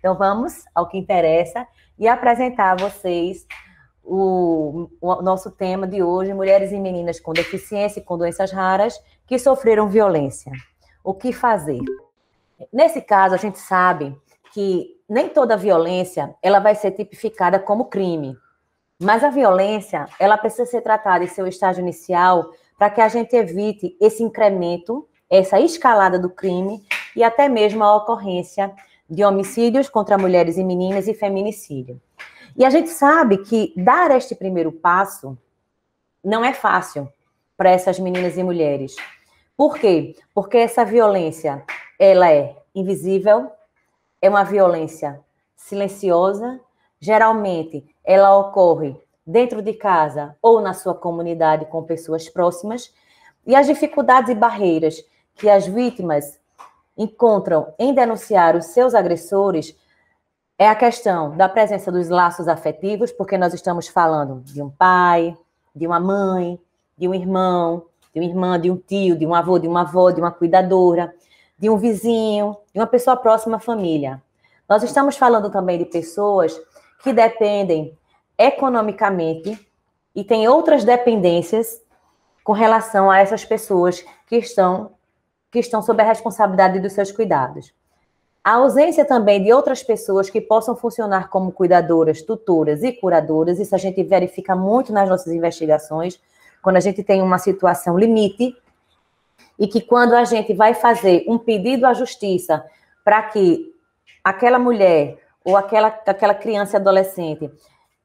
Então, vamos ao que interessa e apresentar a vocês o nosso tema de hoje, mulheres e meninas com deficiência e com doenças raras que sofreram violência. O que fazer? Nesse caso, a gente sabe que nem toda violência ela vai ser tipificada como crime, mas a violência ela precisa ser tratada em seu estágio inicial para que a gente evite esse incremento, essa escalada do crime e até mesmo a ocorrência de homicídios contra mulheres e meninas e feminicídio. E a gente sabe que dar este primeiro passo não é fácil para essas meninas e mulheres. Por quê? Porque essa violência, ela é invisível, é uma violência silenciosa, geralmente ela ocorre dentro de casa ou na sua comunidade com pessoas próximas, e as dificuldades e barreiras que as vítimas encontram em denunciar os seus agressores é a questão da presença dos laços afetivos, porque nós estamos falando de um pai, de uma mãe, de um irmão, de uma irmã, de um tio, de um avô, de uma avó, de uma cuidadora, de um vizinho, de uma pessoa próxima à família. Nós estamos falando também de pessoas que dependem economicamente e têm outras dependências com relação a essas pessoas que estão sob a responsabilidade dos seus cuidados. A ausência também de outras pessoas que possam funcionar como cuidadoras, tutoras e curadoras, isso a gente verifica muito nas nossas investigações, quando a gente tem uma situação limite, e que quando a gente vai fazer um pedido à justiça para que aquela mulher ou aquela criança e adolescente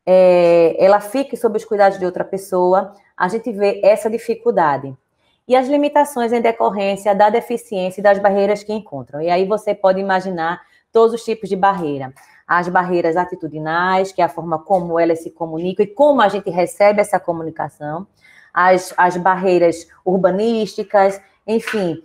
ela fique sob os cuidados de outra pessoa, a gente vê essa dificuldade. E as limitações em decorrência da deficiência e das barreiras que encontram. E aí você pode imaginar todos os tipos de barreira. As barreiras atitudinais, que é a forma como elas se comunicam e como a gente recebe essa comunicação. As barreiras urbanísticas, enfim.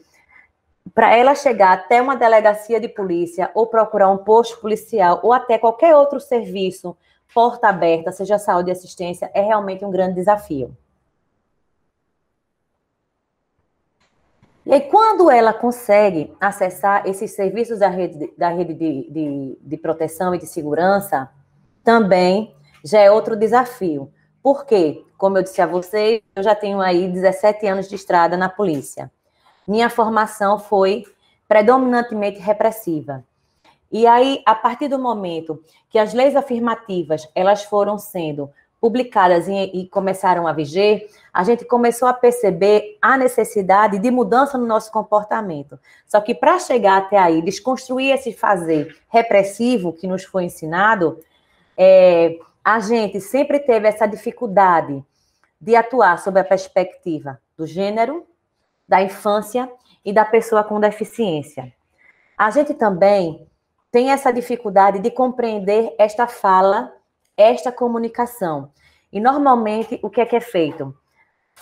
Para ela chegar até uma delegacia de polícia ou procurar um posto policial ou até qualquer outro serviço, porta aberta, seja saúde e assistência, é realmente um grande desafio. E aí, quando ela consegue acessar esses serviços da rede de proteção e de segurança, também já é outro desafio. Por quê? Como eu disse a vocês, eu já tenho aí 17 anos de estrada na polícia. Minha formação foi predominantemente repressiva. E aí, a partir do momento que as leis afirmativas elas foram sendo publicadas e começaram a viger, a gente começou a perceber a necessidade de mudança no nosso comportamento. Só que para chegar até aí, desconstruir esse fazer repressivo que nos foi ensinado, a gente sempre teve essa dificuldade de atuar sob a perspectiva do gênero, da infância e da pessoa com deficiência. A gente também tem essa dificuldade de compreender esta fala, esta comunicação. E, normalmente, o que é feito?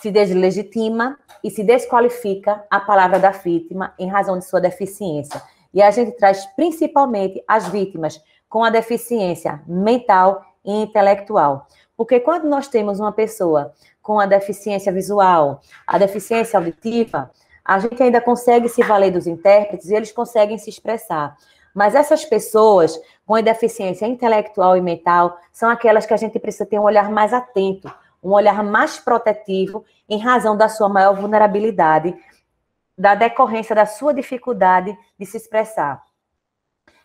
Se deslegitima e se desqualifica a palavra da vítima em razão de sua deficiência. E a gente traz, principalmente, as vítimas com a deficiência mental e intelectual. Porque quando nós temos uma pessoa com a deficiência visual, a deficiência auditiva, a gente ainda consegue se valer dos intérpretes e eles conseguem se expressar. Mas essas pessoas com deficiência intelectual e mental são aquelas que a gente precisa ter um olhar mais atento, um olhar mais protetivo em razão da sua maior vulnerabilidade, da decorrência da sua dificuldade de se expressar.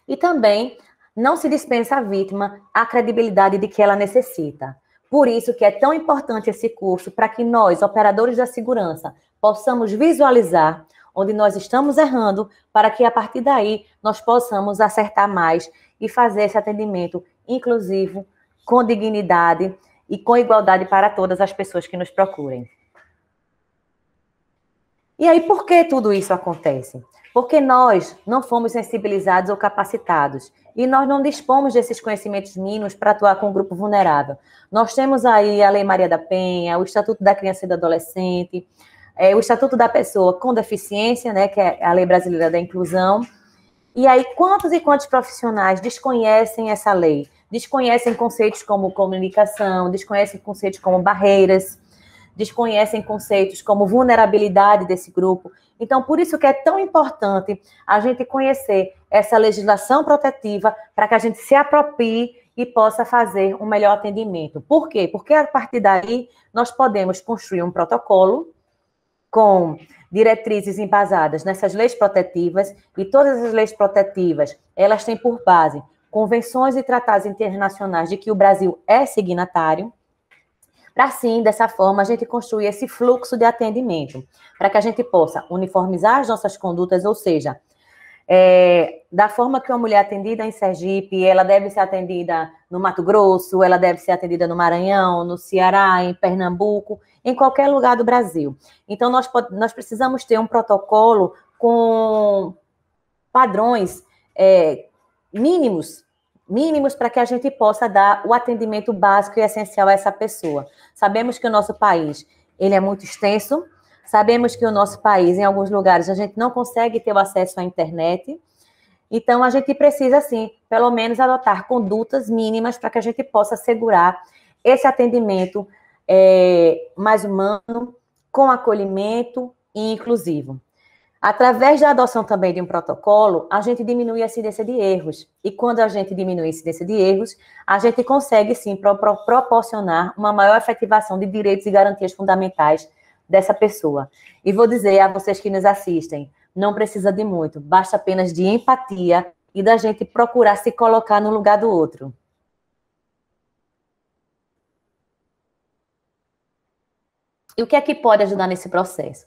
E também não se dispensa à vítima a credibilidade de que ela necessita. Por isso que é tão importante esse curso, para que nós, operadores da segurança, possamos visualizar onde nós estamos errando, para que, a partir daí, nós possamos acertar mais e fazer esse atendimento inclusivo, com dignidade e com igualdade para todas as pessoas que nos procurem. E aí, por que tudo isso acontece? Porque nós não fomos sensibilizados ou capacitados, e nós não dispomos desses conhecimentos mínimos para atuar com o grupo vulnerável. Nós temos aí a Lei Maria da Penha, o Estatuto da Criança e do Adolescente, o Estatuto da Pessoa com Deficiência, né, que é a Lei Brasileira da Inclusão. E aí, quantos e quantos profissionais desconhecem essa lei? Desconhecem conceitos como comunicação, desconhecem conceitos como barreiras, desconhecem conceitos como vulnerabilidade desse grupo. Então, por isso que é tão importante a gente conhecer essa legislação protetiva para que a gente se aproprie e possa fazer um melhor atendimento. Por quê? Porque a partir daí nós podemos construir um protocolo com diretrizes embasadas nessas leis protetivas, e todas as leis protetivas, elas têm por base convenções e tratados internacionais de que o Brasil é signatário, para assim, dessa forma, a gente construir esse fluxo de atendimento, para que a gente possa uniformizar as nossas condutas, ou seja, da forma que uma mulher atendida em Sergipe, ela deve ser atendida no Mato Grosso, ela deve ser atendida no Maranhão, no Ceará, em Pernambuco, em qualquer lugar do Brasil. Então, nós precisamos ter um protocolo com padrões mínimos para que a gente possa dar o atendimento básico e essencial a essa pessoa. Sabemos que o nosso país, ele é muito extenso, sabemos que o nosso país, em alguns lugares, a gente não consegue ter o acesso à internet, então a gente precisa, sim, pelo menos adotar condutas mínimas para que a gente possa assegurar esse atendimento mais humano, com acolhimento e inclusivo. Através da adoção também de um protocolo, a gente diminui a incidência de erros. E quando a gente diminui a incidência de erros, a gente consegue, sim, proporcionar uma maior efetivação de direitos e garantias fundamentais dessa pessoa. E vou dizer a vocês que nos assistem, não precisa de muito, basta apenas de empatia e da gente procurar se colocar no lugar do outro. E o que é que pode ajudar nesse processo?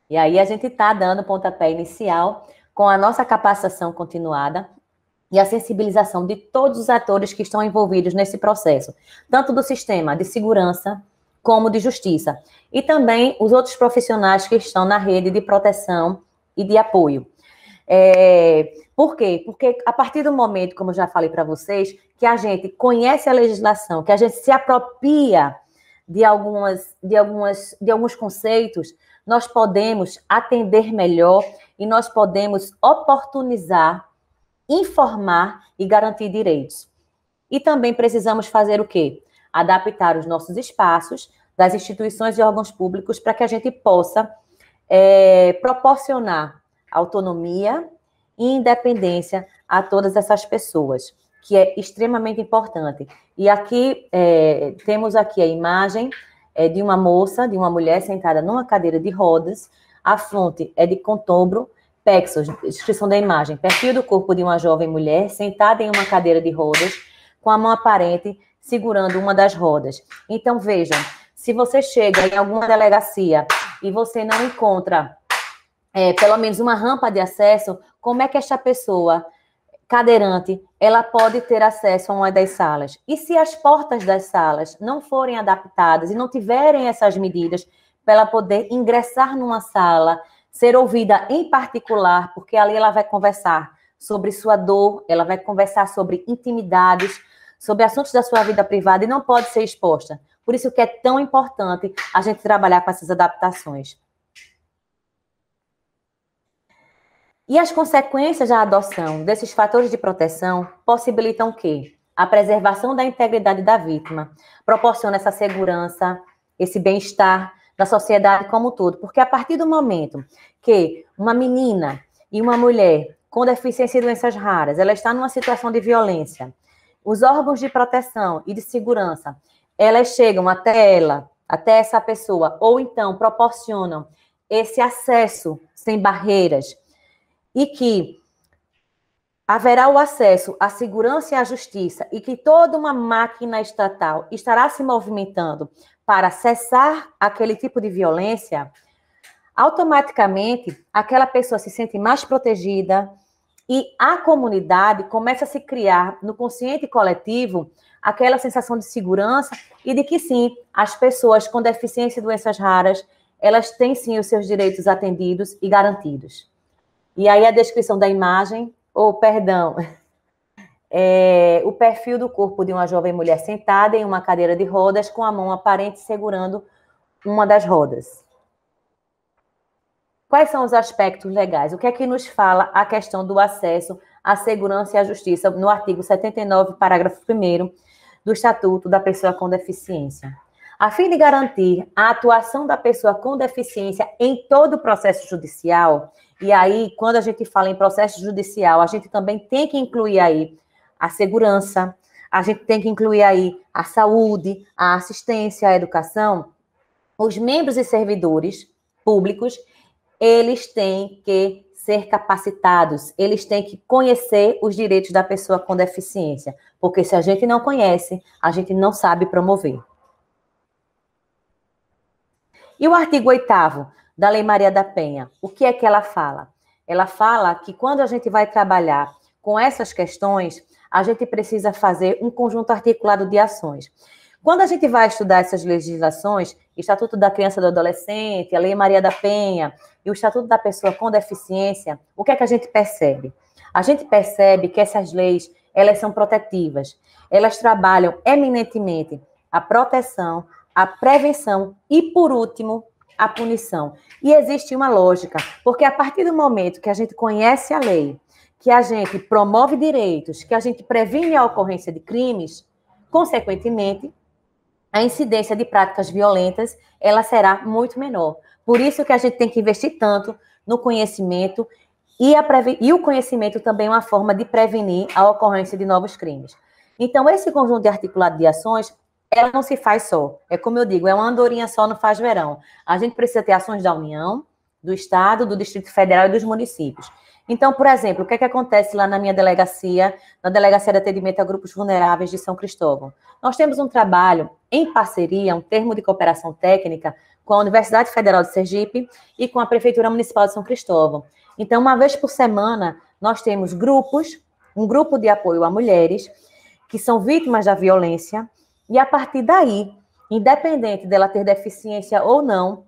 E aí a gente está dando o pontapé inicial com a nossa capacitação continuada e a sensibilização de todos os atores que estão envolvidos nesse processo, tanto do sistema de segurança como de justiça, e também os outros profissionais que estão na rede de proteção e de apoio. Por quê? Porque a partir do momento, como eu já falei para vocês, que a gente conhece a legislação, que a gente se apropria de alguns conceitos, nós podemos atender melhor e nós podemos oportunizar, informar e garantir direitos. E também precisamos fazer o quê? Adaptar os nossos espaços das instituições e órgãos públicos para que a gente possa proporcionar autonomia e independência a todas essas pessoas, que é extremamente importante. E aqui, temos aqui a imagem de uma moça, de uma mulher sentada numa cadeira de rodas. A fonte é de Contobro, Pexos, descrição da imagem, perfil do corpo de uma jovem mulher sentada em uma cadeira de rodas, com a mão aparente segurando uma das rodas. Então, vejam, se você chega em alguma delegacia e você não encontra pelo menos uma rampa de acesso, como é que esta pessoa cadeirante, ela pode ter acesso a uma das salas? E se as portas das salas não forem adaptadas e não tiverem essas medidas para ela poder ingressar numa sala, ser ouvida em particular, porque ali ela vai conversar sobre sua dor, ela vai conversar sobre intimidades, sobre assuntos da sua vida privada e não pode ser exposta. Por isso que é tão importante a gente trabalhar com essas adaptações. E as consequências da adoção desses fatores de proteção possibilitam o quê? A preservação da integridade da vítima, proporciona essa segurança, esse bem-estar da sociedade como um todo, porque a partir do momento que uma menina e uma mulher com deficiência e doenças raras, ela está numa situação de violência, os órgãos de proteção e de segurança, elas chegam até ela, até essa pessoa, ou então proporcionam esse acesso sem barreiras, e que haverá o acesso à segurança e à justiça, e que toda uma máquina estatal estará se movimentando para cessar aquele tipo de violência, automaticamente aquela pessoa se sente mais protegida e a comunidade começa a se criar no consciente coletivo aquela sensação de segurança e de que sim, as pessoas com deficiência e doenças raras, elas têm sim os seus direitos atendidos e garantidos. E aí a descrição da imagem, o perfil do corpo de uma jovem mulher sentada em uma cadeira de rodas com a mão aparente segurando uma das rodas. Quais são os aspectos legais? O que é que nos fala a questão do acesso à segurança e à justiça no artigo 79, parágrafo 1º do Estatuto da Pessoa com Deficiência? A fim de garantir a atuação da pessoa com deficiência em todo o processo judicial, e aí, quando a gente fala em processo judicial, a gente também tem que incluir aí a segurança, a gente tem que incluir aí a saúde, a assistência, a educação. Os membros e servidores públicos, eles têm que ser capacitados, eles têm que conhecer os direitos da pessoa com deficiência, porque se a gente não conhece, a gente não sabe promover. E o artigo 8º da Lei Maria da Penha, o que é que ela fala? Ela fala que quando a gente vai trabalhar com essas questões, a gente precisa fazer um conjunto articulado de ações. Quando a gente vai estudar essas legislações, Estatuto da Criança e do Adolescente, a Lei Maria da Penha e o Estatuto da Pessoa com Deficiência, o que é que a gente percebe? A gente percebe que essas leis, elas são protetivas. Elas trabalham eminentemente a proteção, a prevenção e, por último, a punição. E existe uma lógica, porque a partir do momento que a gente conhece a lei, que a gente promove direitos, que a gente previne a ocorrência de crimes, consequentemente, a incidência de práticas violentas, ela será muito menor. Por isso que a gente tem que investir tanto no conhecimento, e o conhecimento também é uma forma de prevenir a ocorrência de novos crimes. Então, esse conjunto de articulado de ações, ela não se faz só. É como eu digo, é uma andorinha só, não faz verão. A gente precisa ter ações da União, do Estado, do Distrito Federal e dos municípios. Então, por exemplo, o que é que acontece lá na minha delegacia, na Delegacia de Atendimento a Grupos Vulneráveis de São Cristóvão? Nós temos um trabalho em parceria, um termo de cooperação técnica com a Universidade Federal de Sergipe e com a Prefeitura Municipal de São Cristóvão. Então, uma vez por semana, nós temos grupos, um grupo de apoio a mulheres que são vítimas da violência, e a partir daí, independente dela ter deficiência ou não,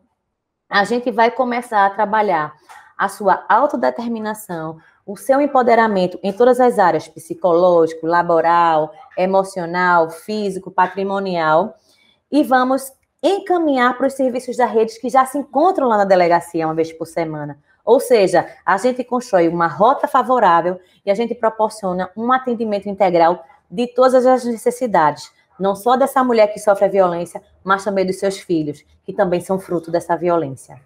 a gente vai começar a trabalhar a sua autodeterminação, o seu empoderamento em todas as áreas, psicológico, laboral, emocional, físico, patrimonial, e vamos encaminhar para os serviços da rede que já se encontram lá na delegacia uma vez por semana. Ou seja, a gente constrói uma rota favorável e a gente proporciona um atendimento integral de todas as necessidades, não só dessa mulher que sofre a violência, mas também dos seus filhos, que também são fruto dessa violência.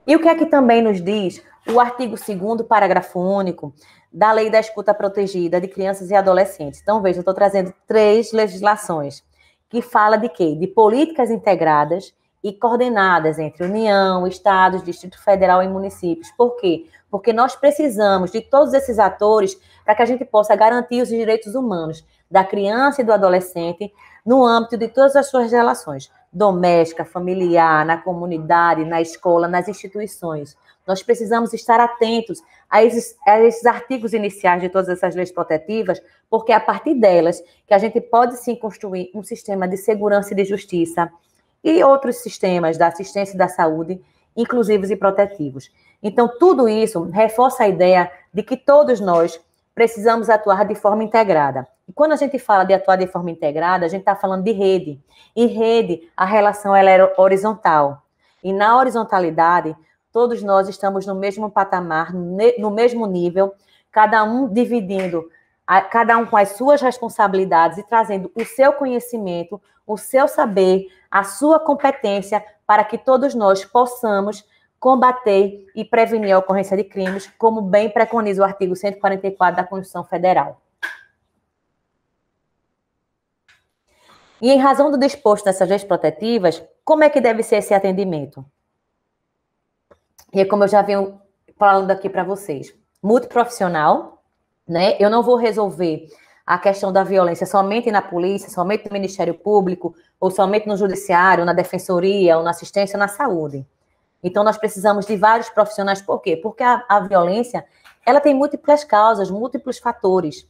E o que é que também nos diz o artigo 2º, parágrafo único, da Lei da Escuta Protegida de Crianças e Adolescentes? Então, veja, eu estou trazendo 3 legislações que fala de quê? De políticas integradas e coordenadas entre União, Estados, Distrito Federal e municípios. Por quê? Porque nós precisamos de todos esses atores para que a gente possa garantir os direitos humanos da criança e do adolescente no âmbito de todas as suas relações, doméstica, familiar, na comunidade, na escola, nas instituições. Nós precisamos estar atentos a esses artigos iniciais de todas essas leis protetivas, porque é a partir delas que a gente pode sim construir um sistema de segurança e de justiça e outros sistemas da assistência e da saúde, inclusivos e protetivos. Então, tudo isso reforça a ideia de que todos nós precisamos atuar de forma integrada. E quando a gente fala de atuar de forma integrada, a gente está falando de rede. E rede, a relação ela é horizontal. E na horizontalidade, todos nós estamos no mesmo patamar, no mesmo nível, cada um dividindo, cada um com as suas responsabilidades e trazendo o seu conhecimento, o seu saber, a sua competência, para que todos nós possamos combater e prevenir a ocorrência de crimes, como bem preconiza o artigo 144 da Constituição Federal. E em razão do disposto nessas leis protetivas, como é que deve ser esse atendimento? E é como eu já venho falando aqui para vocês, multiprofissional, né? Eu não vou resolver a questão da violência somente na polícia, somente no Ministério Público, ou somente no Judiciário, na Defensoria, ou na assistência, ou na saúde. Então, nós precisamos de vários profissionais. Por quê? Porque a violência, ela tem múltiplas causas, múltiplos fatores.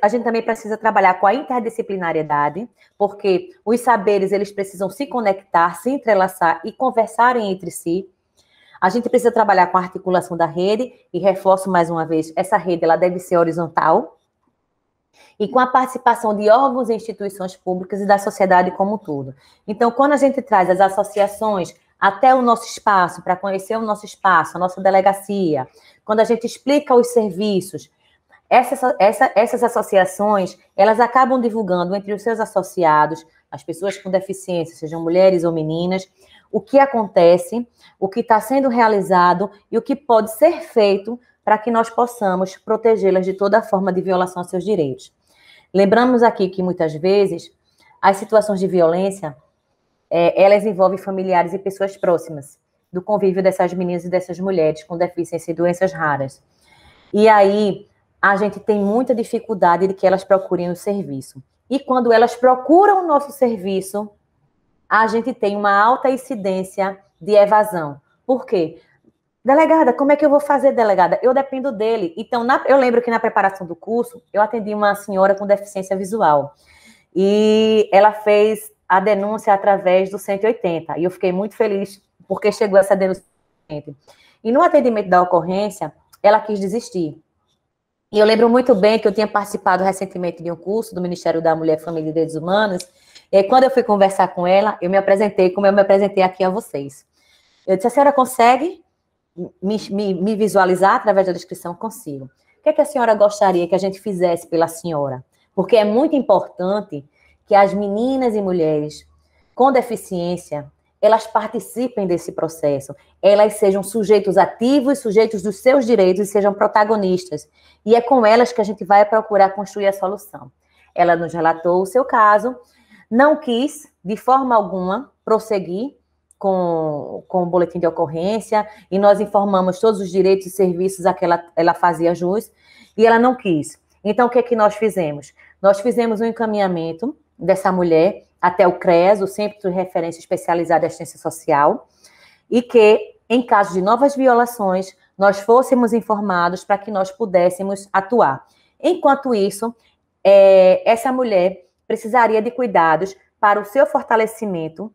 A gente também precisa trabalhar com a interdisciplinariedade, porque os saberes, eles precisam se conectar, se entrelaçar e conversarem entre si. A gente precisa trabalhar com a articulação da rede, e reforço mais uma vez, essa rede ela deve ser horizontal, e com a participação de órgãos e instituições públicas e da sociedade como um todo. Então, quando a gente traz as associações até o nosso espaço, para conhecer o nosso espaço, a nossa delegacia, quando a gente explica os serviços, Essas associações, elas acabam divulgando entre os seus associados, as pessoas com deficiência, sejam mulheres ou meninas, o que acontece, o que está sendo realizado e o que pode ser feito para que nós possamos protegê-las de toda forma de violação aos seus direitos. Lembramos aqui que, muitas vezes, as situações de violência, elas envolvem familiares e pessoas próximas do convívio dessas meninas e dessas mulheres com deficiência e doenças raras. E aí, a gente tem muita dificuldade de que elas procurem o serviço. E quando elas procuram o nosso serviço, a gente tem uma alta incidência de evasão. Por quê? Delegada, como é que eu vou fazer, delegada? Eu dependo dele. Então, eu lembro que na preparação do curso, eu atendi uma senhora com deficiência visual. E ela fez a denúncia através do 180. E eu fiquei muito feliz porque chegou essa denúncia. E no atendimento da ocorrência, ela quis desistir. E eu lembro muito bem que eu tinha participado recentemente de um curso do Ministério da Mulher, Família e Direitos Humanos. E aí, quando eu fui conversar com ela, eu me apresentei como eu me apresentei aqui a vocês. Eu disse, a senhora consegue me visualizar através da descrição? Consigo. O que é que a senhora gostaria que a gente fizesse pela senhora? Porque é muito importante que as meninas e mulheres com deficiência, elas participem desse processo, elas sejam sujeitos ativos, sujeitos dos seus direitos e sejam protagonistas. E é com elas que a gente vai procurar construir a solução. Ela nos relatou o seu caso, não quis, de forma alguma, prosseguir com o boletim de ocorrência, e nós informamos todos os direitos e serviços a que ela fazia jus, e ela não quis. Então, o que é que nós fizemos? Nós fizemos um encaminhamento dessa mulher até o CREAS, o Centro de Referência Especializado de Assistência Social, e que, em caso de novas violações, nós fôssemos informados para que nós pudéssemos atuar. Enquanto isso, essa mulher precisaria de cuidados para o seu fortalecimento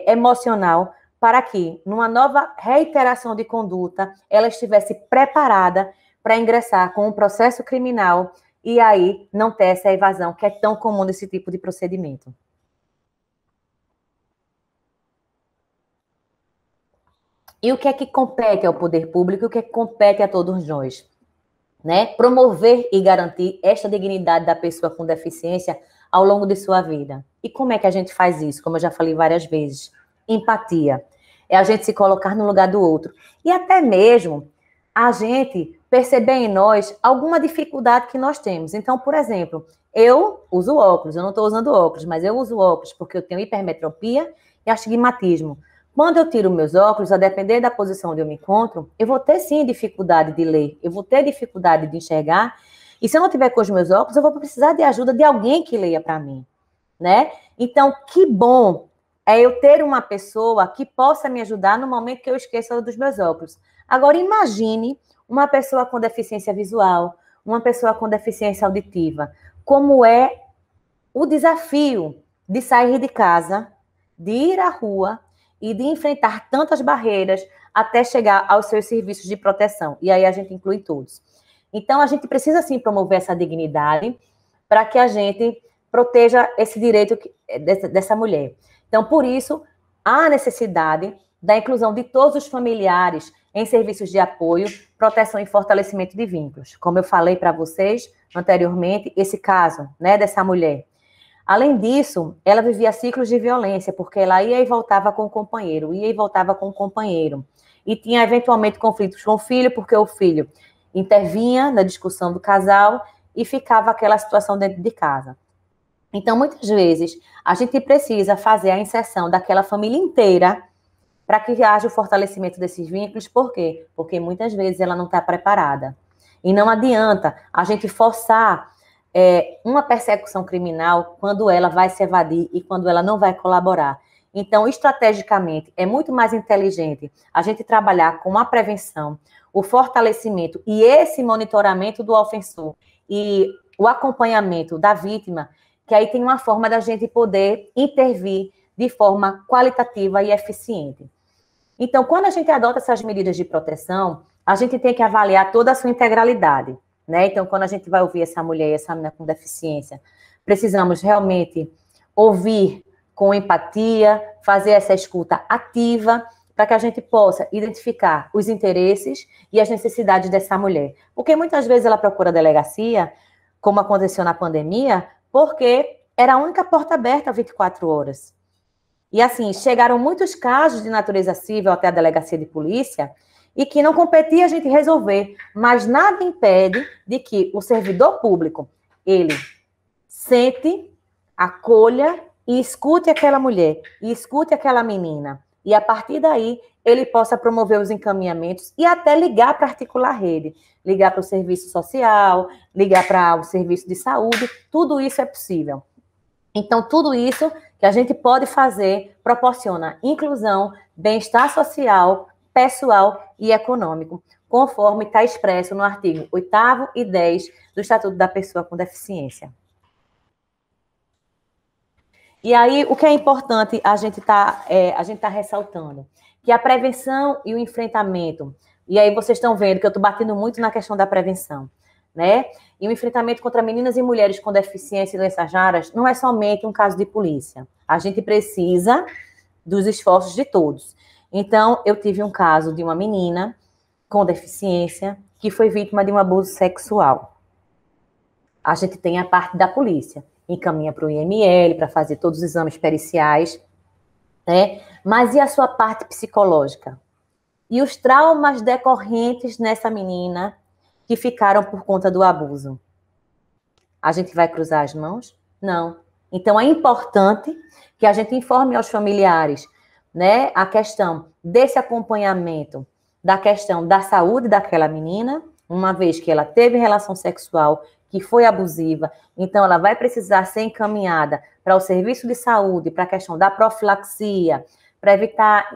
emocional, para que, numa nova reiteração de conduta, ela estivesse preparada para ingressar com um processo criminal e aí não ter essa evasão que é tão comum nesse tipo de procedimento. E o que é que compete ao poder público e o que é que compete a todos nós? Né? Promover e garantir esta dignidade da pessoa com deficiência ao longo de sua vida. E como é que a gente faz isso? Como eu já falei várias vezes, empatia. É a gente se colocar no lugar do outro. E até mesmo a gente perceber em nós alguma dificuldade que nós temos. Então, por exemplo, eu uso óculos, eu não estou usando óculos, mas eu uso óculos porque eu tenho hipermetropia e astigmatismo. Quando eu tiro meus óculos, a depender da posição onde eu me encontro, eu vou ter sim dificuldade de ler, eu vou ter dificuldade de enxergar, e se eu não tiver com os meus óculos, eu vou precisar de ajuda de alguém que leia para mim, né? Então, que bom é eu ter uma pessoa que possa me ajudar no momento que eu esqueça dos meus óculos. Agora, imagine uma pessoa com deficiência visual, uma pessoa com deficiência auditiva, como é o desafio de sair de casa, de ir à rua, e de enfrentar tantas barreiras até chegar aos seus serviços de proteção. E aí a gente inclui todos. Então, a gente precisa, sim, promover essa dignidade para que a gente proteja esse direito dessa mulher. Então, por isso, há necessidade da inclusão de todos os familiares em serviços de apoio, proteção e fortalecimento de vínculos. Como eu falei para vocês anteriormente, esse caso, né, dessa mulher. Além disso, ela vivia ciclos de violência, porque ela ia e voltava com o companheiro, ia e voltava com o companheiro. E tinha, eventualmente, conflitos com o filho, porque o filho intervinha na discussão do casal e ficava aquela situação dentro de casa. Então, muitas vezes, a gente precisa fazer a inserção daquela família inteira para que haja o fortalecimento desses vínculos. Por quê? Porque muitas vezes ela não está preparada. E não adianta a gente forçar uma persecução criminal quando ela vai se evadir e quando ela não vai colaborar. Então, estrategicamente, é muito mais inteligente a gente trabalhar com a prevenção, o fortalecimento e esse monitoramento do ofensor e o acompanhamento da vítima, que aí tem uma forma da gente poder intervir de forma qualitativa e eficiente. Então, quando a gente adota essas medidas de proteção, a gente tem que avaliar toda a sua integralidade. Né? Então, quando a gente vai ouvir essa mulher, essa menina com deficiência, precisamos realmente ouvir com empatia, fazer essa escuta ativa para que a gente possa identificar os interesses e as necessidades dessa mulher. Porque muitas vezes ela procura a delegacia, como aconteceu na pandemia, porque era a única porta aberta 24 horas. E assim, chegaram muitos casos de natureza civil até a delegacia de polícia e que não competia a gente resolver, mas nada impede de que o servidor público, ele sente, acolha e escute aquela mulher, e escute aquela menina. E a partir daí, ele possa promover os encaminhamentos e até ligar para articular a rede. Ligar para o serviço social, ligar para o serviço de saúde, tudo isso é possível. Então, tudo isso que a gente pode fazer proporciona inclusão, bem-estar social, pessoal e econômico, conforme está expresso no artigo 8º e 10 do Estatuto da Pessoa com Deficiência. E aí, o que é importante a gente tá ressaltando? Que a prevenção e o enfrentamento, e aí vocês estão vendo que eu estou batendo muito na questão da prevenção, né? E o enfrentamento contra meninas e mulheres com deficiência e doenças raras não é somente um caso de polícia. A gente precisa dos esforços de todos. Então, eu tive um caso de uma menina com deficiência que foi vítima de um abuso sexual. A gente tem a parte da polícia, encaminha para o IML para fazer todos os exames periciais, né? Mas e a sua parte psicológica? E os traumas decorrentes nessa menina que ficaram por conta do abuso? A gente vai cruzar as mãos? Não. Então, é importante que a gente informe aos familiares, né, a questão desse acompanhamento, da questão da saúde daquela menina, uma vez que ela teve relação sexual que foi abusiva, então ela vai precisar ser encaminhada para o serviço de saúde, para a questão da profilaxia, para evitar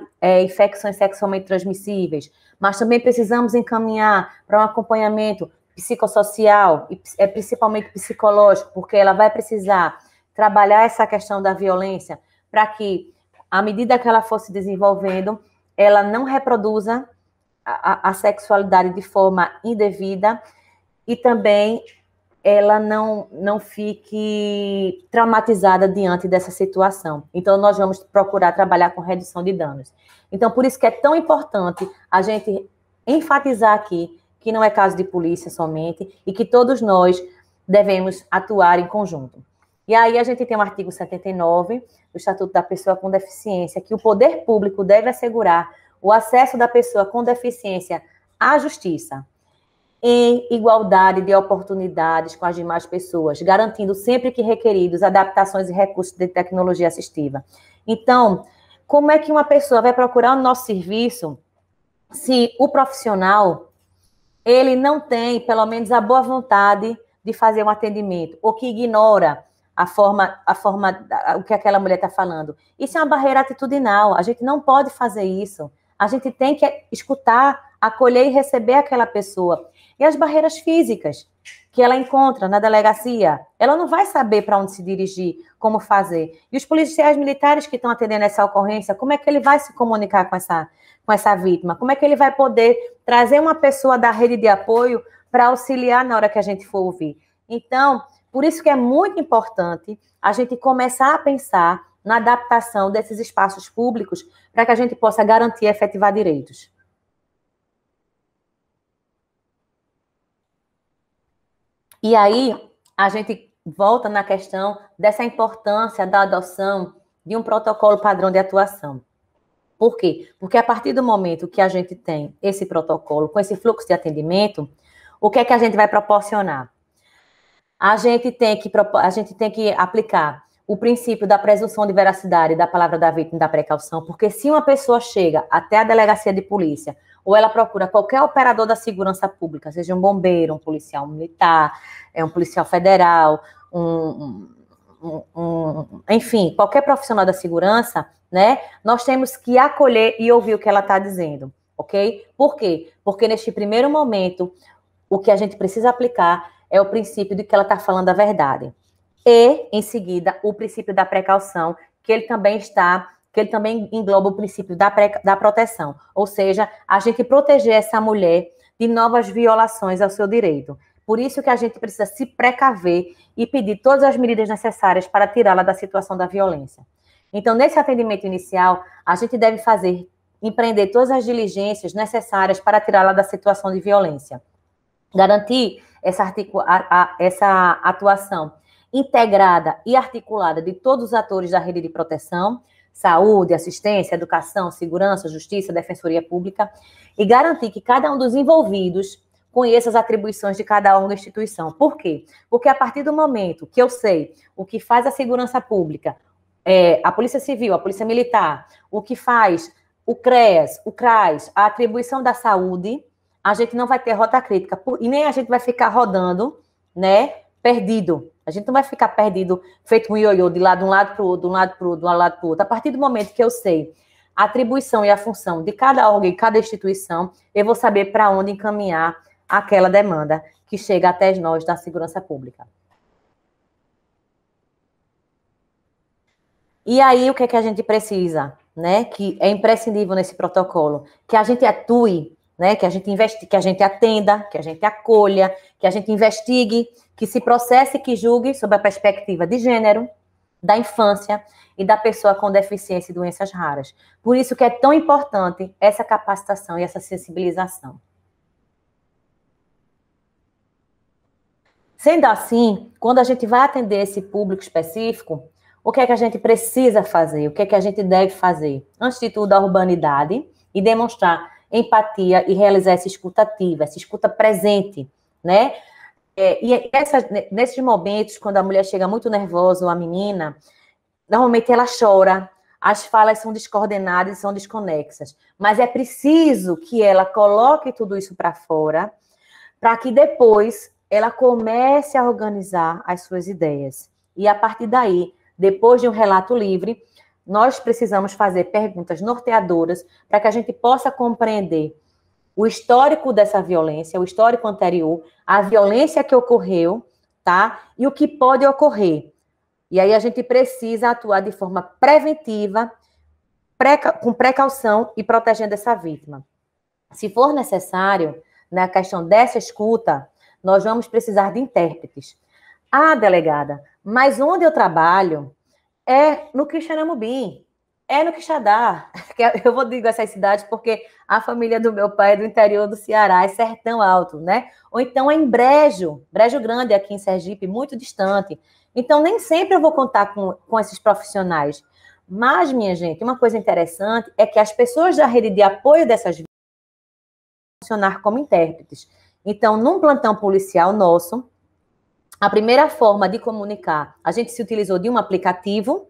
infecções sexualmente transmissíveis, mas também precisamos encaminhar para um acompanhamento psicossocial, e principalmente psicológico, porque ela vai precisar trabalhar essa questão da violência para que, à medida que ela for se desenvolvendo, ela não reproduza a sexualidade de forma indevida e também ela não fique traumatizada diante dessa situação. Então, nós vamos procurar trabalhar com redução de danos. Então, por isso que é tão importante a gente enfatizar aqui que não é caso de polícia somente e que todos nós devemos atuar em conjunto. E aí a gente tem o artigo 79 do Estatuto da Pessoa com Deficiência, que o poder público deve assegurar o acesso da pessoa com deficiência à justiça, em igualdade de oportunidades com as demais pessoas, garantindo sempre que requeridos adaptações e recursos de tecnologia assistiva. Então, como é que uma pessoa vai procurar o nosso serviço se o profissional ele não tem, pelo menos, a boa vontade de fazer um atendimento, ou que ignora o que aquela mulher está falando? Isso é uma barreira atitudinal, a gente não pode fazer isso. A gente tem que escutar, acolher e receber aquela pessoa. E as barreiras físicas que ela encontra na delegacia, ela não vai saber para onde se dirigir, como fazer. E os policiais militares que estão atendendo essa ocorrência, como é que ele vai se comunicar com essa vítima? Como é que ele vai poder trazer uma pessoa da rede de apoio para auxiliar na hora que a gente for ouvir? Então, por isso que é muito importante a gente começar a pensar na adaptação desses espaços públicos para que a gente possa garantir e efetivar direitos. E aí, a gente volta na questão dessa importância da adoção de um protocolo padrão de atuação. Por quê? Porque a partir do momento que a gente tem esse protocolo, com esse fluxo de atendimento, o que é que a gente vai proporcionar? A gente tem que aplicar o princípio da presunção de veracidade da palavra da vítima e da precaução, porque se uma pessoa chega até a delegacia de polícia, ou ela procura qualquer operador da segurança pública, seja um bombeiro, um policial militar, um policial federal, enfim, qualquer profissional da segurança, né, nós temos que acolher e ouvir o que ela está dizendo, ok? Por quê? Porque neste primeiro momento, o que a gente precisa aplicar é o princípio de que ela está falando a verdade. E, em seguida, o princípio da precaução, que ele também engloba o princípio da proteção. Ou seja, a gente proteger essa mulher de novas violações ao seu direito. Por isso que a gente precisa se precaver e pedir todas as medidas necessárias para tirá-la da situação da violência. Então, nesse atendimento inicial, a gente deve fazer empreender todas as diligências necessárias para tirá-la da situação de violência. Garantir essa atuação integrada e articulada de todos os atores da rede de proteção, saúde, assistência, educação, segurança, justiça, defensoria pública, e garantir que cada um dos envolvidos conheça as atribuições de cada órgão e instituição. Por quê? Porque a partir do momento que eu sei o que faz a segurança pública, a Polícia Civil, a Polícia Militar, o que faz o CREAS, o CRAS, a atribuição da saúde, a gente não vai ter rota crítica, e nem a gente vai ficar rodando, né, perdido. A gente não vai ficar perdido, feito um ioiô, de um lado para o outro, de um lado para o outro, de um lado para o outro. A partir do momento que eu sei a atribuição e a função de cada órgão e cada instituição, eu vou saber para onde encaminhar aquela demanda que chega até nós da segurança pública. E aí, o que é que a gente precisa, né? Que é imprescindível nesse protocolo? Que a gente atue, né? Que a gente investigue, que a gente atenda, que a gente acolha, que a gente investigue, que se processe e que julgue sob a perspectiva de gênero, da infância e da pessoa com deficiência e doenças raras. Por isso que é tão importante essa capacitação e essa sensibilização. Sendo assim, quando a gente vai atender esse público específico, o que é que a gente precisa fazer? O que é que a gente deve fazer? Antes de tudo, a urbanidade e demonstrar empatia e realizar essa escuta ativa, essa escuta presente, né? Nesses momentos, quando a mulher chega muito nervosa, ou a menina, normalmente ela chora, as falas são descoordenadas e são desconexas. Mas é preciso que ela coloque tudo isso para fora, para que depois ela comece a organizar as suas ideias. E a partir daí, depois de um relato livre, nós precisamos fazer perguntas norteadoras para que a gente possa compreender o histórico dessa violência, o histórico anterior, a violência que ocorreu, tá? E o que pode ocorrer. E aí a gente precisa atuar de forma preventiva, com precaução e protegendo essa vítima. Se for necessário, na questão dessa escuta, nós vamos precisar de intérpretes. Ah, delegada, mas onde eu trabalho é no Quixeramobim, é no Quixadá. Eu vou dizer essas cidades porque a família do meu pai é do interior do Ceará, é Sertão Alto, né? Ou então é em Brejo Grande, aqui em Sergipe, muito distante. Então, nem sempre eu vou contar com esses profissionais. Mas, minha gente, uma coisa interessante é que as pessoas da rede de apoio dessas vítimas vão funcionar como intérpretes. Então, num plantão policial nosso, a primeira forma de comunicar, a gente se utilizou de um aplicativo,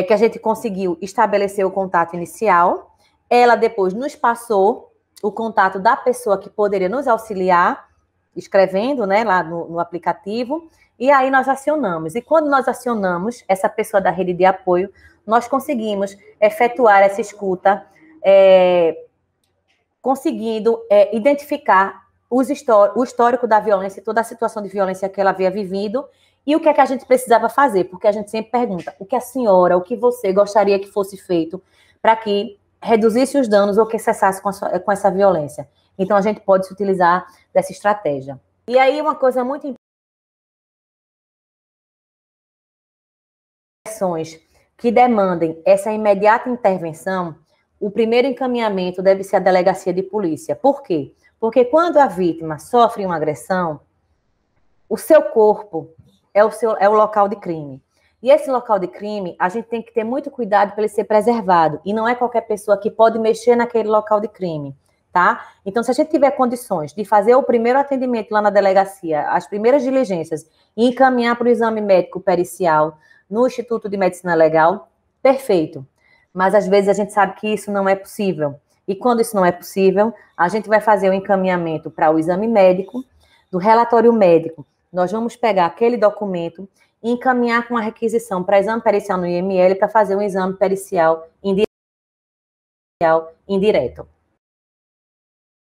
que a gente conseguiu estabelecer o contato inicial. Ela depois nos passou o contato da pessoa que poderia nos auxiliar, escrevendo, né, lá no aplicativo, e aí nós acionamos. E quando nós acionamos essa pessoa da rede de apoio, nós conseguimos efetuar essa escuta, conseguindo identificar o histórico da violência, toda a situação de violência que ela havia vivido, e o que é que a gente precisava fazer, porque a gente sempre pergunta, o que a senhora, o que você gostaria que fosse feito para que reduzisse os danos ou que cessasse com essa violência. Então, a gente pode se utilizar dessa estratégia. E aí, uma coisa muito importante, que demandem essa imediata intervenção, o primeiro encaminhamento deve ser a delegacia de polícia. Por quê? Porque quando a vítima sofre uma agressão, o seu corpo é o local de crime. E esse local de crime, a gente tem que ter muito cuidado para ele ser preservado. E não é qualquer pessoa que pode mexer naquele local de crime, tá? Então, se a gente tiver condições de fazer o primeiro atendimento lá na delegacia, as primeiras diligências, e encaminhar para o exame médico pericial no Instituto de Medicina Legal, perfeito. Mas, às vezes, a gente sabe que isso não é possível. E quando isso não é possível, a gente vai fazer o encaminhamento para o exame médico, do relatório médico. Nós vamos pegar aquele documento e encaminhar com a requisição para exame pericial no IML para fazer um exame pericial indireto. O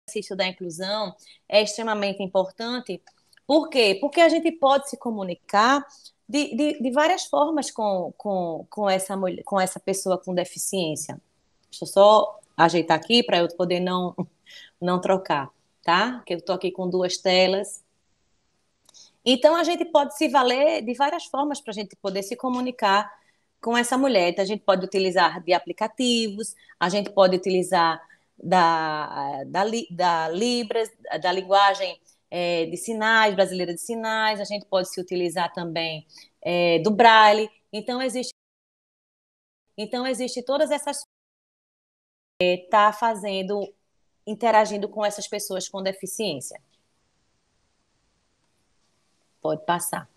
exercício da inclusão é extremamente importante. Por quê? Porque a gente pode se comunicar de várias formas com essa pessoa com deficiência. Deixa eu só ajeitar aqui para eu poder não trocar, tá? Porque eu estou aqui com duas telas. Então, a gente pode se valer de várias formas para a gente poder se comunicar com essa mulher. Então, a gente pode utilizar de aplicativos, a gente pode utilizar da Libras, da linguagem de sinais, brasileira de sinais, a gente pode se utilizar também do Braille. Então, existe todas essas tá fazendo, interagindo com essas pessoas com deficiência. Pode passar.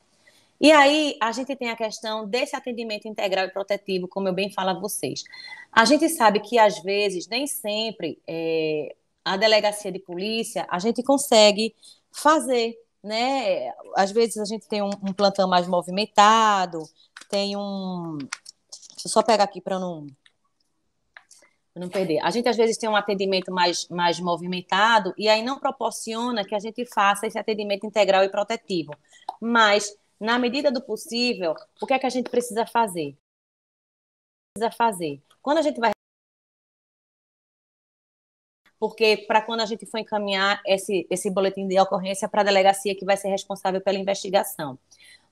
E aí, a gente tem a questão desse atendimento integral e protetivo, como eu bem falo a vocês. A gente sabe que, às vezes, nem sempre a delegacia de polícia a gente consegue fazer, né? Às vezes, a gente tem um plantão mais movimentado, tem um... Deixa eu só pegar aqui para não perder. A gente, às vezes, tem um atendimento mais movimentado e aí não proporciona que a gente faça esse atendimento integral e protetivo. Mas, na medida do possível, o que é que a gente precisa fazer? Quando a gente vai... Porque, para quando a gente for encaminhar esse boletim de ocorrência para a delegacia que vai ser responsável pela investigação.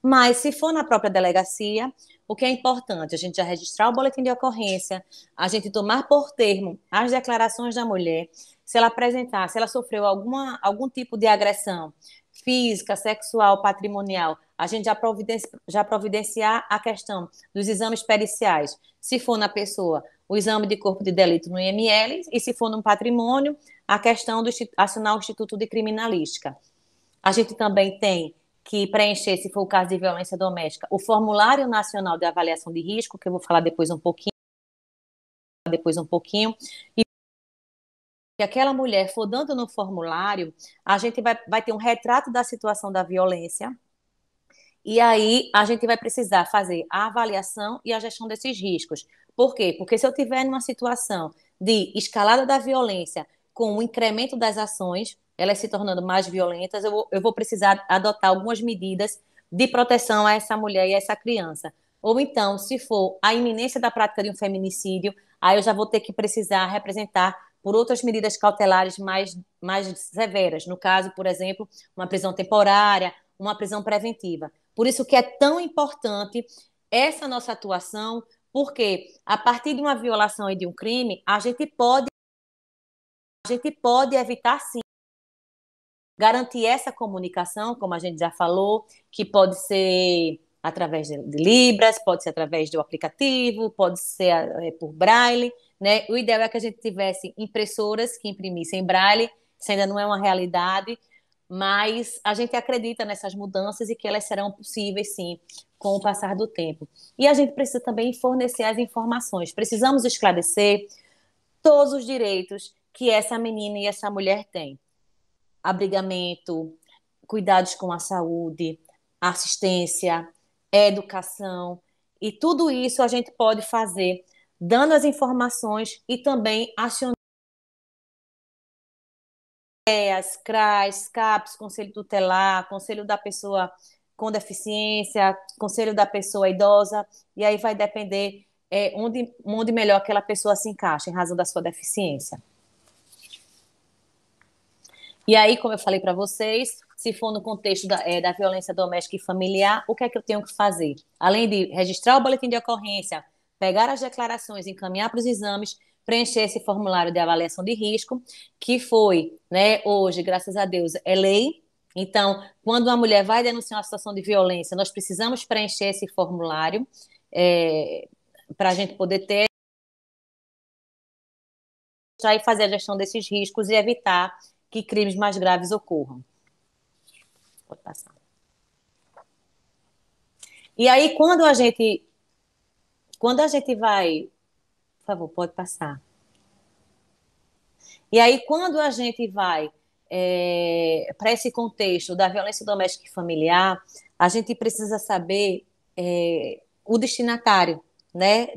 Mas, se for na própria delegacia, o que é importante? A gente já registrar o boletim de ocorrência, a gente tomar por termo as declarações da mulher, se ela apresentar, se ela sofreu algum tipo de agressão física, sexual, patrimonial, a gente já providenciar a questão dos exames periciais. Se for na pessoa, o exame de corpo de delito no IML, e se for no patrimônio, a questão do acionar o Instituto de Criminalística. A gente também tem que preencher, se for o caso de violência doméstica, o Formulário Nacional de Avaliação de Risco, que eu vou falar depois um pouquinho, e se aquela mulher for dando no formulário, a gente vai ter um retrato da situação da violência, e aí a gente vai precisar fazer a avaliação e a gestão desses riscos. Por quê? Porque se eu tiver numa situação de escalada da violência com o incremento das ações, elas se tornando mais violentas, eu vou precisar adotar algumas medidas de proteção a essa mulher e a essa criança. Ou então, se for a iminência da prática de um feminicídio, aí eu já vou ter que precisar representar por outras medidas cautelares mais severas. No caso, por exemplo, uma prisão temporária, uma prisão preventiva. Por isso que é tão importante essa nossa atuação, porque a partir de uma violação e de um crime, a gente pode evitar, sim, garantir essa comunicação, como a gente já falou, que pode ser através de Libras, pode ser através do aplicativo, pode ser por Braille, né? O ideal é que a gente tivesse impressoras que imprimissem Braille, isso ainda não é uma realidade, mas a gente acredita nessas mudanças e que elas serão possíveis, sim, com o passar do tempo. E a gente precisa também fornecer as informações, precisamos esclarecer todos os direitos que essa menina e essa mulher têm. Abrigamento, cuidados com a saúde, assistência, educação, e tudo isso a gente pode fazer dando as informações e também acionando as CRAs, CAPs, Conselho Tutelar, Conselho da Pessoa com Deficiência, Conselho da Pessoa Idosa, e aí vai depender onde melhor aquela pessoa se encaixa em razão da sua deficiência. E aí, como eu falei para vocês, se for no contexto da violência doméstica e familiar, o que é que eu tenho que fazer? Além de registrar o boletim de ocorrência, pegar as declarações, encaminhar para os exames, preencher esse formulário de avaliação de risco, que foi, né, hoje, graças a Deus, é lei. Então, quando uma mulher vai denunciar uma situação de violência, nós precisamos preencher esse formulário para a gente poder ter e fazer a gestão desses riscos e evitar que crimes mais graves ocorram. Pode passar. E aí, quando a gente vai, por favor, pode passar. E aí, quando a gente vai para esse contexto da violência doméstica e familiar, a gente precisa saber o destinatário, né,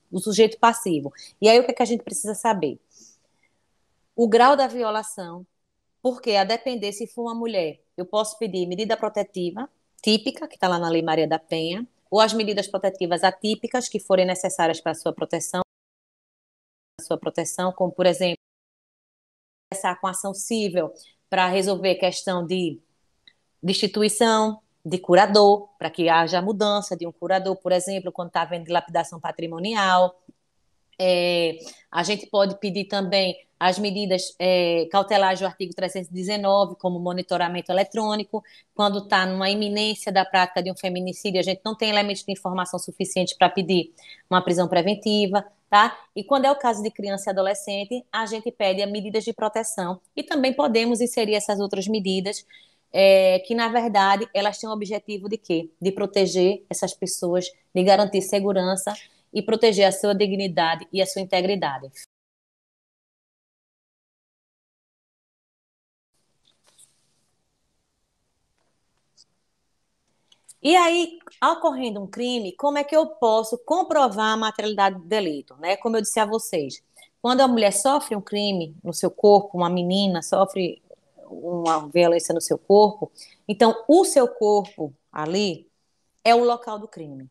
do sujeito passivo. E aí, o que é que a gente precisa saber? O grau da violação, porque a depender se for uma mulher, eu posso pedir medida protetiva típica, que está lá na Lei Maria da Penha, ou as medidas protetivas atípicas que forem necessárias para a sua proteção, como, por exemplo, começar com ação civil para resolver questão de destituição, de curador, para que haja mudança de um curador, por exemplo, quando está havendo dilapidação patrimonial. É, a gente pode pedir também as medidas cautelares do artigo 319, como monitoramento eletrônico, quando está numa iminência da prática de um feminicídio, a gente não tem elementos de informação suficiente para pedir uma prisão preventiva, tá? E quando é o caso de criança e adolescente, a gente pede medidas de proteção e também podemos inserir essas outras medidas que, na verdade, elas têm o objetivo de quê? De proteger essas pessoas, de garantir segurança e proteger a sua dignidade e a sua integridade. E aí, ocorrendo um crime, como é que eu posso comprovar a materialidade do delito? Né? Como eu disse a vocês, quando a mulher sofre um crime no seu corpo, uma menina sofre uma violência no seu corpo, então o seu corpo ali é o local do crime.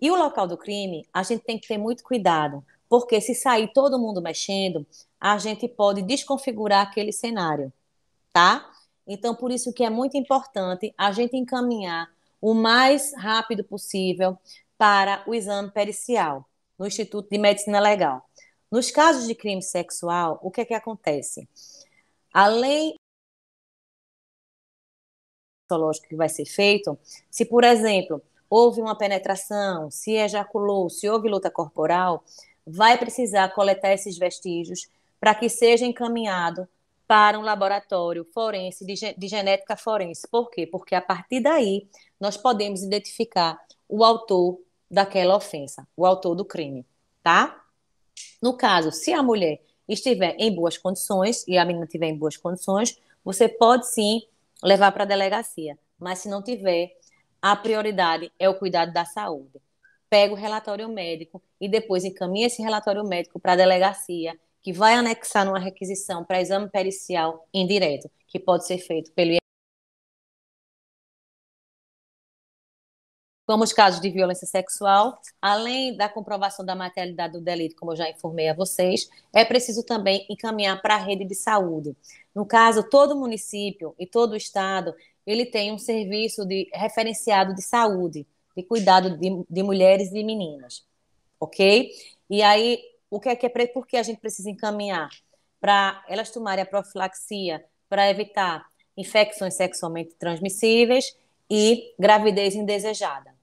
E o local do crime, a gente tem que ter muito cuidado, porque se sair todo mundo mexendo, a gente pode desconfigurar aquele cenário, tá? Então, por isso que é muito importante a gente encaminhar o mais rápido possível para o exame pericial no Instituto de Medicina Legal. Nos casos de crime sexual, o que é que acontece? Além do patológico que vai ser feito, se, por exemplo, houve uma penetração, se ejaculou, se houve luta corporal, vai precisar coletar esses vestígios para que seja encaminhado para um laboratório forense, de genética forense. Por quê? Porque a partir daí nós podemos identificar o autor daquela ofensa, o autor do crime, tá? No caso, se a mulher estiver em boas condições e a menina estiver em boas condições, você pode sim levar para a delegacia. Mas se não tiver, a prioridade é o cuidado da saúde. Pega o relatório médico e depois encaminha esse relatório médico para a delegacia, que vai anexar numa requisição para exame pericial indireto, que pode ser feito pelo. Como os casos de violência sexual, além da comprovação da materialidade do delito, como eu já informei a vocês, é preciso também encaminhar para a rede de saúde. No caso, todo município e todo estado, ele tem um serviço de referenciado de saúde, de cuidado de mulheres e meninas, ok? E aí, por que a gente precisa encaminhar? Para elas tomarem a profilaxia, para evitar infecções sexualmente transmissíveis e gravidez indesejada.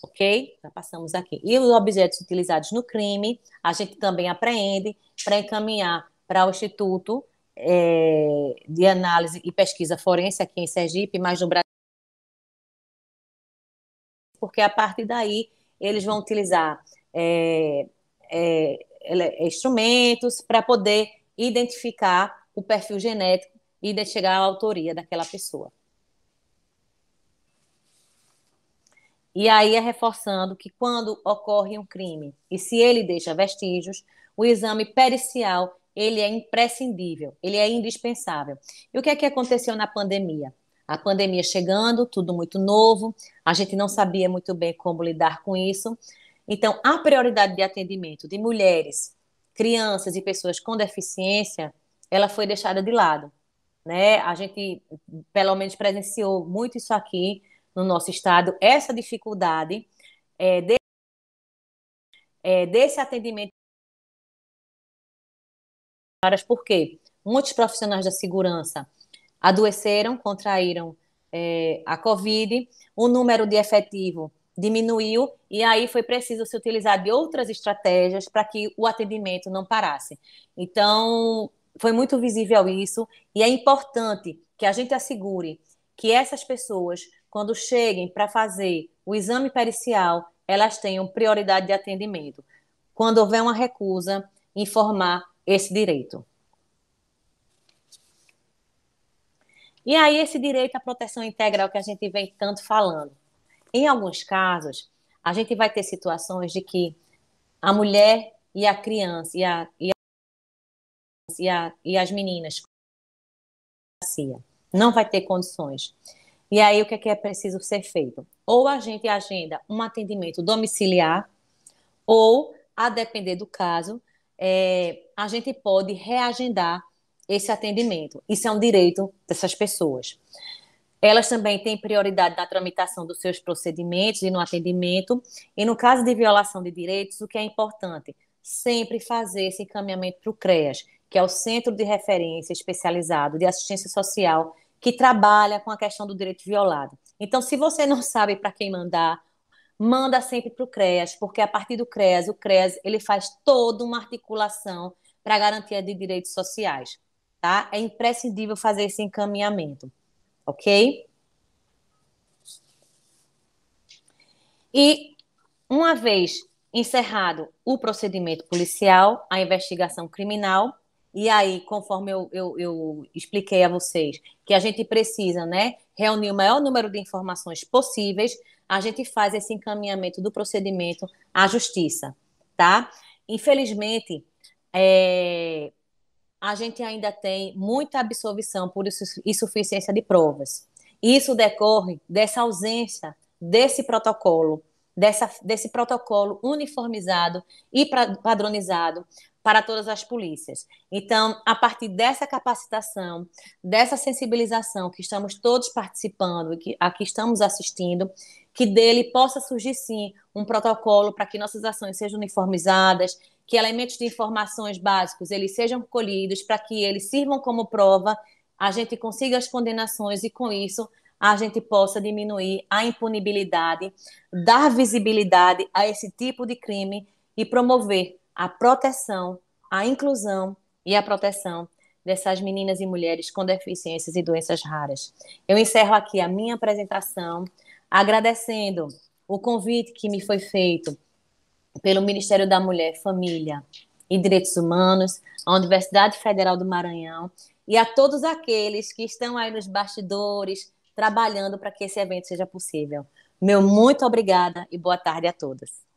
Ok? Já passamos aqui. E os objetos utilizados no crime, a gente também apreende para encaminhar para o Instituto de Análise e Pesquisa Forense aqui em Sergipe, mas no Brasil, porque a partir daí eles vão utilizar instrumentos para poder identificar o perfil genético e chegar à autoria daquela pessoa. E aí é reforçando que quando ocorre um crime e se ele deixa vestígios, o exame pericial ele é imprescindível, ele é indispensável. E o que é que aconteceu na pandemia? A pandemia chegando, tudo muito novo, a gente não sabia muito bem como lidar com isso. Então, a prioridade de atendimento de mulheres, crianças e pessoas com deficiência, ela foi deixada de lado, né? A gente, pelo menos, presenciou muito isso aqui no nosso estado, essa dificuldade é, de, desse atendimento. Por quê? Muitos profissionais da segurança adoeceram, contraíram a Covid, o número de efetivo diminuiu e aí foi preciso se utilizar de outras estratégias para que o atendimento não parasse. Então, foi muito visível isso e é importante que a gente assegure que essas pessoas, quando cheguem para fazer o exame pericial, elas tenham prioridade de atendimento. Quando houver uma recusa, informar esse direito. E aí, esse direito à proteção integral que a gente vem tanto falando. Em alguns casos, a gente vai ter situações de que a mulher e a criança e as meninas não vai ter condições. E aí, o que é preciso ser feito? Ou a gente agenda um atendimento domiciliar, ou, a depender do caso, a gente pode reagendar esse atendimento. Isso é um direito dessas pessoas. Elas também têm prioridade na tramitação dos seus procedimentos e no atendimento. E no caso de violação de direitos, o que é importante? Sempre fazer esse encaminhamento para o CREAS, que é o Centro de Referência Especializado de Assistência Social, que trabalha com a questão do direito violado. Então, se você não sabe para quem mandar, manda sempre para o CREAS, porque a partir do CREAS, o CREAS ele faz toda uma articulação para a garantia de direitos sociais. Tá? É imprescindível fazer esse encaminhamento, ok? E uma vez encerrado o procedimento policial, a investigação criminal, e aí, conforme eu expliquei a vocês, que a gente precisa, né, reunir o maior número de informações possíveis, a gente faz esse encaminhamento do procedimento à justiça, tá? Infelizmente, é, a gente ainda tem muita absolvição por insuficiência de provas. Isso decorre dessa ausência desse protocolo, desse protocolo uniformizado e padronizado para todas as polícias. Então, a partir dessa capacitação, dessa sensibilização que estamos todos participando e que aqui estamos assistindo, que dele possa surgir sim um protocolo para que nossas ações sejam uniformizadas, que elementos de informações básicos eles sejam colhidos para que eles sirvam como prova, a gente consiga as condenações e com isso a gente possa diminuir a impunibilidade, dar visibilidade a esse tipo de crime e promover a proteção, a inclusão e a proteção dessas meninas e mulheres com deficiências e doenças raras. Eu encerro aqui a minha apresentação, agradecendo o convite que me foi feito pelo Ministério da Mulher, Família e Direitos Humanos, a Universidade Federal do Maranhão e a todos aqueles que estão aí nos bastidores trabalhando para que esse evento seja possível. Meu muito obrigada e boa tarde a todos.